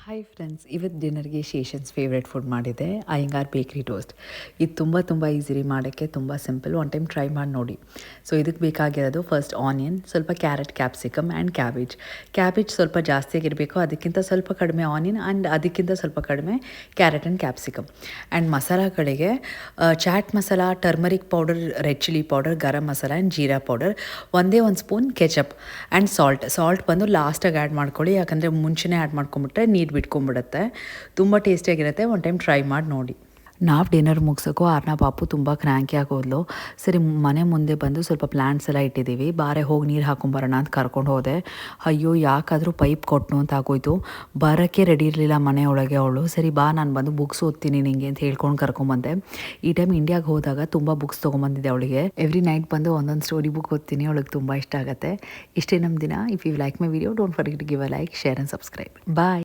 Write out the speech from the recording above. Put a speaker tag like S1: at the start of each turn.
S1: Hi friends, ಇವತ್ತು ಡಿನ್ನರ್ಗೆ ಶೇಷನ್ಸ್ favourite food ಮಾಡಿದೆ ಅಯ್ಯಂಗಾರ್ ಬೇಕ್ರಿ ಟೋಸ್ಟ್. ಇದು ತುಂಬ ಈಸಿ ರೀ ಮಾಡೋಕ್ಕೆ, ತುಂಬ ಸಿಂಪಲ್. ಒನ್ ಟೈಮ್ ಟ್ರೈ ಮಾಡಿ ನೋಡಿ. ಸೊ ಇದಕ್ಕೆ ಬೇಕಾಗಿರೋದು ಫಸ್ಟ್ ಆನಿಯನ್, ಸ್ವಲ್ಪ ಕ್ಯಾರೆಟ್, ಕ್ಯಾಪ್ಸಿಕಮ್ ಆ್ಯಂಡ್ ಕ್ಯಾಬೇಜ್ ಸ್ವಲ್ಪ ಜಾಸ್ತಿಯಾಗಿರಬೇಕು. ಅದಕ್ಕಿಂತ ಸ್ವಲ್ಪ ಕಡಿಮೆ ಆನಿಯನ್ ಆ್ಯಂಡ್ ಅದಕ್ಕಿಂತ ಸ್ವಲ್ಪ ಕಡಿಮೆ ಕ್ಯಾರೆಟ್ ಆ್ಯಂಡ್ ಕ್ಯಾಪ್ಸಿಕಮ್. ಆ್ಯಂಡ್ ಮಸಾಲಗಳಿಗೆ chaat masala, turmeric powder, red chilli powder, garam masala and jeera powder, ಒಂದೇ ಒಂದು ಸ್ಪೂನ್ ಕೆಚಪ್ ಆ್ಯಂಡ್ ಸಾಲ್ಟ್ ಬಂದು ಲಾಸ್ಟಾಗಿ ಆ್ಯಡ್ ಮಾಡ್ಕೊಳ್ಳಿ. ಯಾಕಂದರೆ ಮುಂಚೆನೇ ಆ್ಯಡ್ ಮಾಡ್ಕೊಂಬಿಟ್ರೆ ನೀರು ಬಿಟ್ಕೊಂಡ್ಬಿಡುತ್ತೆ. ತುಂಬ ಟೇಸ್ಟಿಯಾಗಿರುತ್ತೆ. ಒನ್ ಟೈಮ್ ಟ್ರೈ ಮಾಡಿ ನೋಡಿ. ನಾವು ಡಿನ್ನರ್ ಮುಗಿಸೋಕ್ಕೂ ಆರ್ನ ಪಾಪು ತುಂಬ ಕ್ರ್ಯಾಂಕಿ ಆಗೋದ್ಲು. ಸರಿ, ಮನೆ ಮುಂದೆ ಬಂದು ಸ್ವಲ್ಪ ಪ್ಲ್ಯಾಂಟ್ಸ್ ಎಲ್ಲ ಇಟ್ಟಿದ್ದೀವಿ, ಬಾರೆ ಹೋಗಿ ನೀರು ಹಾಕೊಂಬರೋಣ ಅಂತ ಕರ್ಕೊಂಡು ಹೋದೆ. ಅಯ್ಯೋ, ಯಾಕಾದರೂ ಪೈಪ್ ಕೊಟ್ಟನು ಅಂತ ಆಗೋಯ್ತು. ಬರೋಕ್ಕೆ ರೆಡಿ ಇರಲಿಲ್ಲ ಮನೆಯೊಳಗೆ ಅವಳು. ಸರಿ ಬಾ, ನಾನು ಬಂದು ಬುಕ್ಸ್ ಓದ್ತೀನಿ ನಿಂಗೆ ಅಂತ ಹೇಳ್ಕೊಂಡು ಕರ್ಕೊಂಬಂದೆ. ಈ ಟೈಮ್ ಇಂಡಿಯಾಗೆ ಹೋದಾಗ ತುಂಬ ಬುಕ್ಸ್ ತೊಗೊಂಬಂದಿದ್ದೆ ಅವಳಿಗೆ. ಎವ್ರಿ ನೈಟ್ ಬಂದು ಒಂದೊಂದು ಸ್ಟೋರಿ ಬುಕ್ ಓದ್ತೀನಿ, ಅವಳಿಗೆ ತುಂಬ ಇಷ್ಟ ಆಗುತ್ತೆ. ಇಷ್ಟೇ ನಮ್ಮ ದಿನ. If you like my video, don't forget to give a like, share and subscribe. Bye.